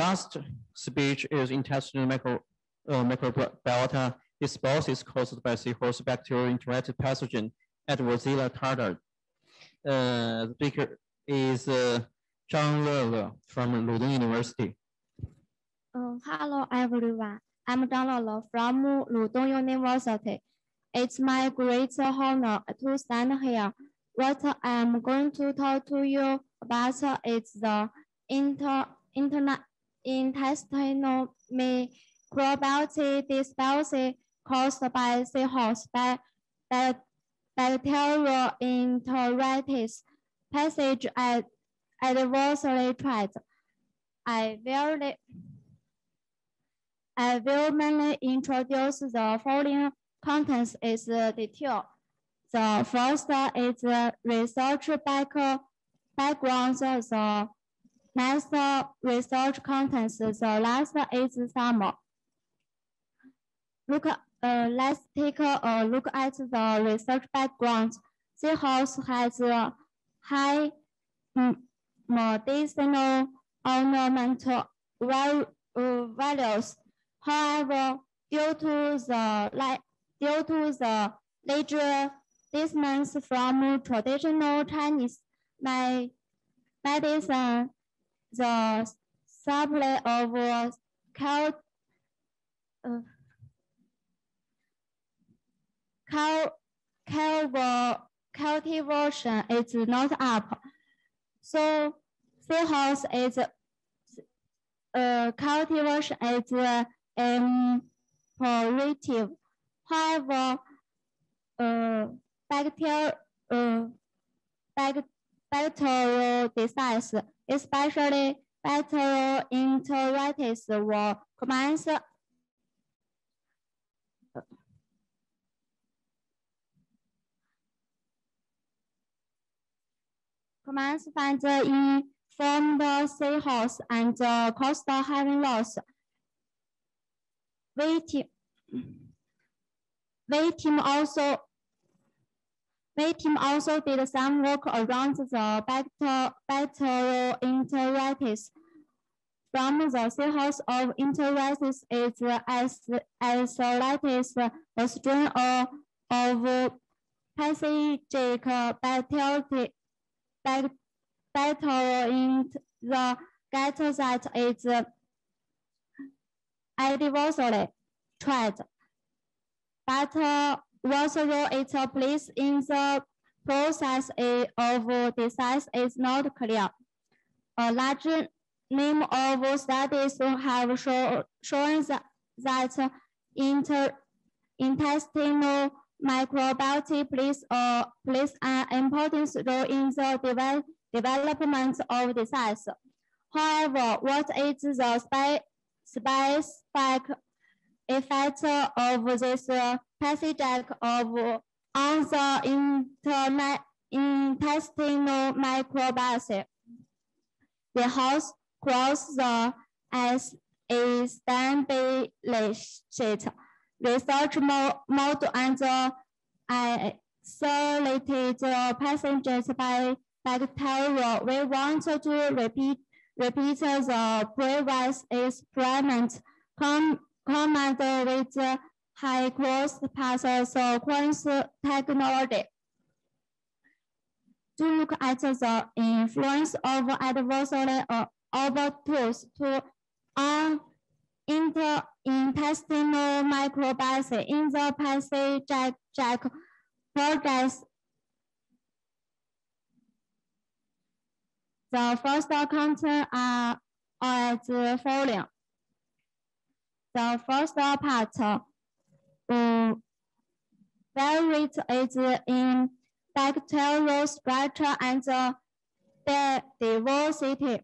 last speech is intestinal microbiota dysbioses caused by seahorse bacterial enteritis pathogen Edwardsiella tarda. The speaker is Zhang Lele from Lele University. Hello everyone, I'm Zhang Lele from Lele University. It's my great honor to stand here. What I'm going to talk to you about is the intestinal microbiota dysbioses caused by seahorse bacterial enteritis passage at adversely treated. I will mainly introduce the following contents is detail. The first is the research background. The next research contents. The last is summary. Let's take a look at the research background. Seahorse has high medicinal ornamental values. However, due to the larger distance from traditional Chinese medicine, the supply of cultivation is not up. So seahorse is cultivation is imperative. However, bacterial disease, especially bacterial enteritis, were commence found in formed seahorse and coastal having loss. We team also did some work around the bacterial enteritis. From the seahorse of enteritis is isolates a strain of pathogenic bacteria in the gut that is adversely treated. But what role it plays in the process of disease is not clear. A large number of studies have shown that intestinal microbiota plays an important role in the development of disease. However, what is the specific effect of this pathogen on the intestinal microbiota? The host cross the established research model and isolated passengers by bacteria. We want to repeat the previous experiment combined with high cross path sequence technology. To look at the influence of adversely overtools on intestinal microbiota in the pathogen process. The first content are as following. The first part varies is in bacterial structure and diversity.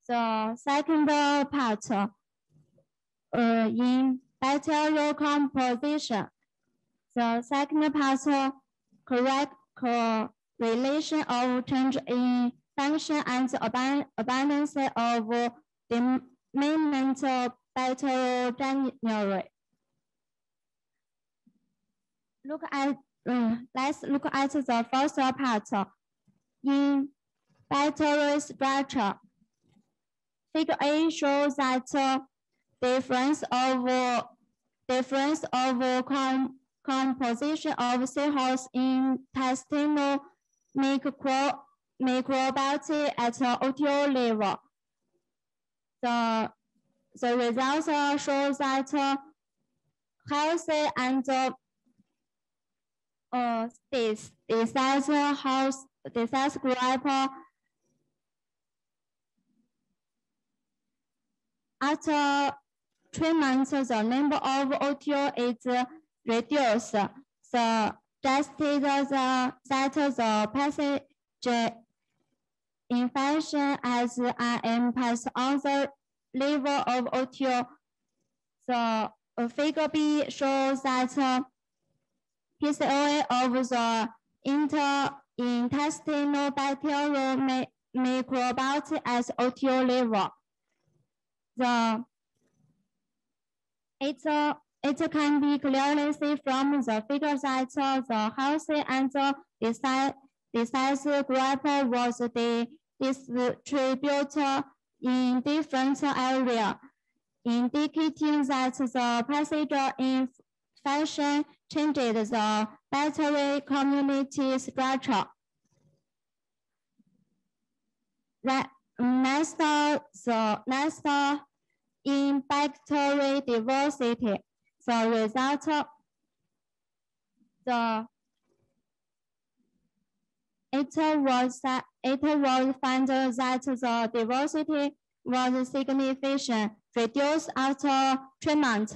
The second part in bacterial composition. The second part correct correlation of change in function and abundance of dominant bacterial genera. Let's look at the first part in bacterial structure. Figure A shows that difference of composition of seahorse intestinal microbiota at OTO level. The results show that healthy and disease group after treatment, the number of OTO is reduced, suggesting that the pathogen infection has an impact on the level of OTO. The figure B shows that PCOA of the intestinal bacterial microbiota at OTO level. It can be clearly seen from the figure that the healthy and the disease group was distributed in different areas, indicating that the pathogen infection changed the bacterial community structure. Next, in bacterial diversity, the result it was found that the diversity was significantly reduced after treatment.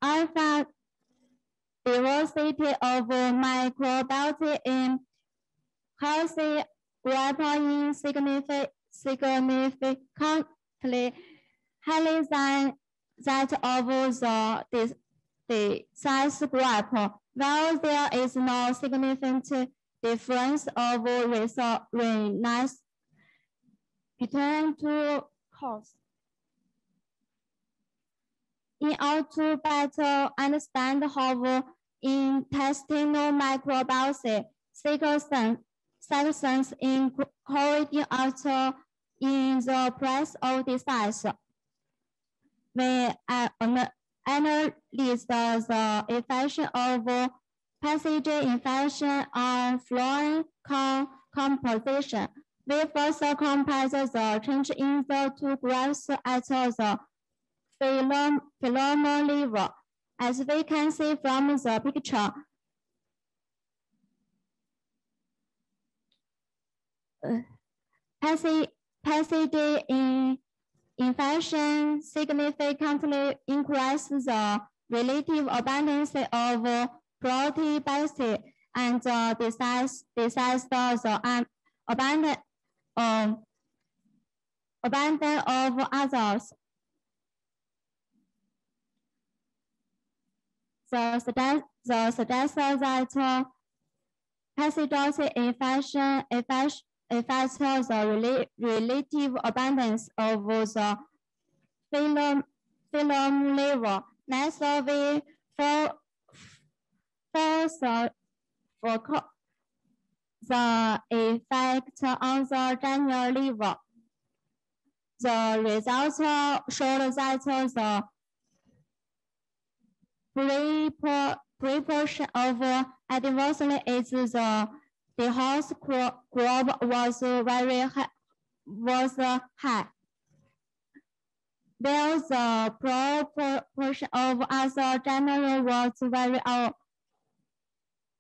Alpha diversity of microbiota in healthy group is significantly higher than that of the disease group, while there is no significant difference of resonance between two causes. In order to better understand how intestinal microbiota sections incorporating out in the process of disease, we analyze the effect of pathogen infection on fluid composition. We first compare the change in the two graphs at the phylum level. As we can see from the picture, pathogen infection significantly increases the relative abundance of proteobacteria and disease the abundance of others. The suggests that pathogen infection affects the relative abundance of the phylum level. Next, we focus the effect on the general level. The results showed that the proportion of adversely is the host group was high, while the proportion of other general was very low.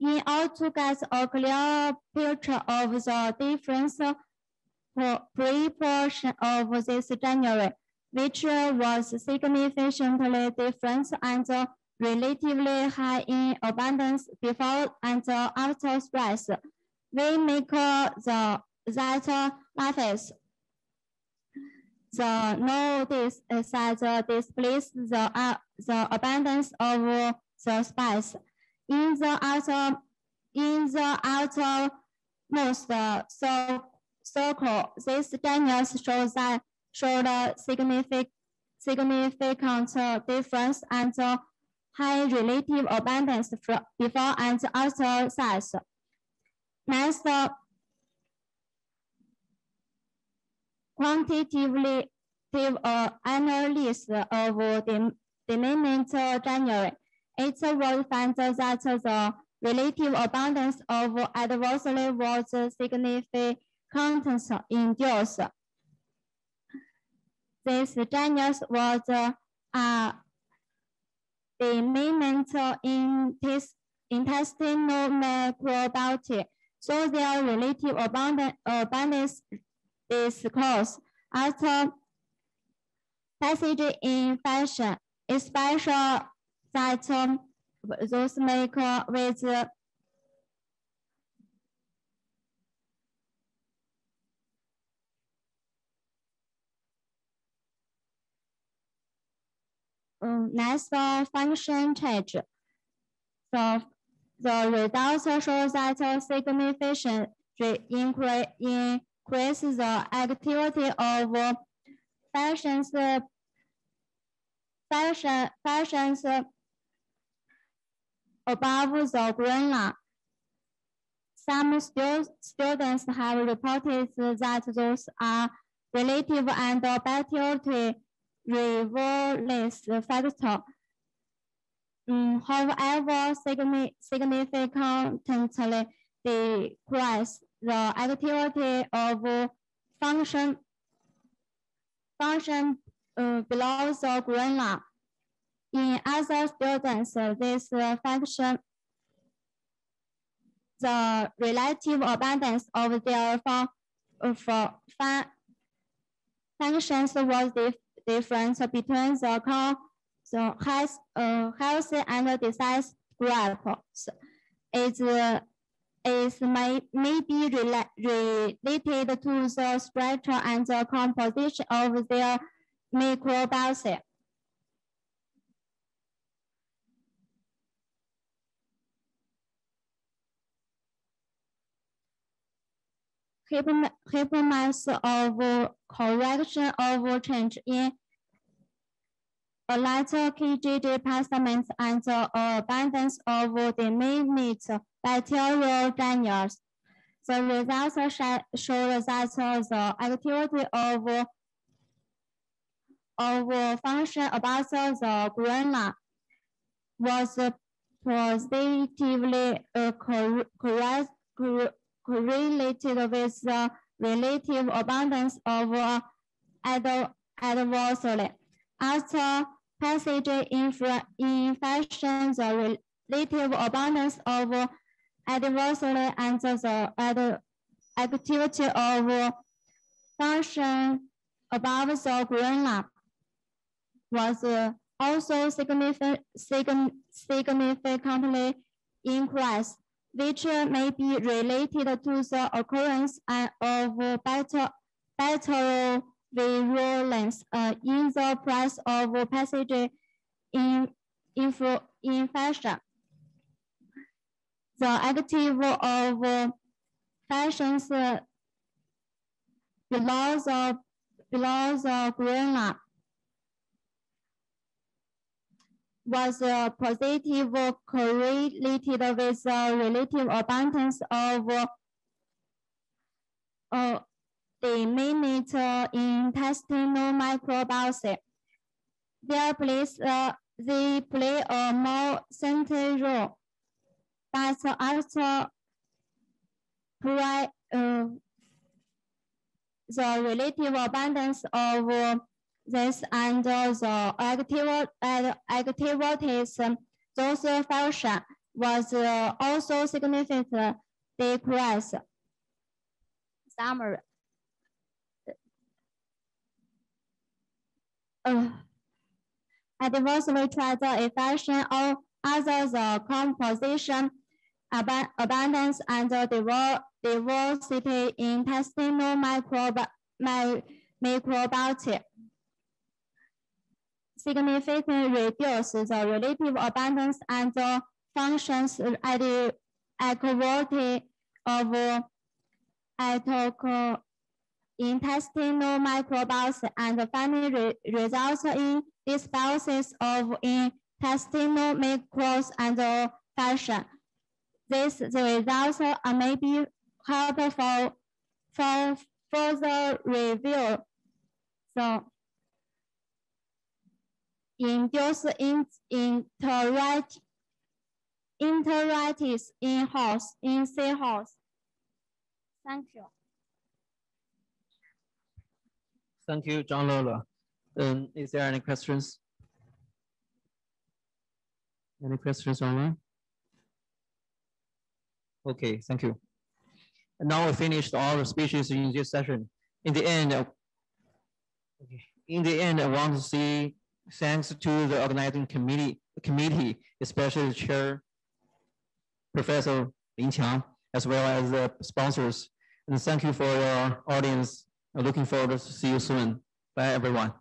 In order to get a clear picture of the difference proportion of this general, which was significantly different and relatively high in abundance before and after stress, we make that matrix. The notice that displays the abundance of the space. In the outermost circle, this genius showed a significant difference and high relative abundance before and after size. Next, quantitative analysis of the dominant January. It was found that the relative abundance of adversely was significant in dose. This genus was dominant in intestinal microbiota, so their relative abundance is close after passage infection, especially that those make with nasal function change. So the results show that significantly increase the activity of fashions above the green line. Some students have reported that those are relative and bacterial reverse factor. However, significantly decrease the activity of function below the green line. In other students, this function, the relative abundance of their functions was different between the healthy and diseased groups. It may be related to the structure and the composition of their microbiota. Hypothesis of correction of change in a later KGD plasmids and the abundance of dominant bacterial genus. The results show that the activity of function above the green line was positively correlated with the relative abundance of adversely. After passage infection, the relative abundance of adversely and the activity of function above the green line was also significantly increased, which may be related to the occurrence of bacterial virulence in the process of passage infection. The activity of functions below the green line was positive correlated with the relative abundance of dominant intestinal microbiota. They play a more central role, but after the relative abundance of this and the activities, those function was also significantly decreased. Summary. Adversely tried the infection or other the composition, abundance, and the diversity in intestinal microbiota. Significantly reduce the relative abundance and the functions activity of intestinal microbiota and finally results in dysbioses of intestinal microbes and function. The results may be helpful for further review So, induce enteritis in seahorse. Thank you. Thank you, Zhang Lele. Is there any questions? Any questions online? Okay, thank you. And now we finished all the speeches in this session. In the end, I want to say thanks to the organizing committee, especially Chair Professor Lin Qiang, as well as the sponsors. And thank you for your audience. I'm looking forward to see you soon. Bye, everyone.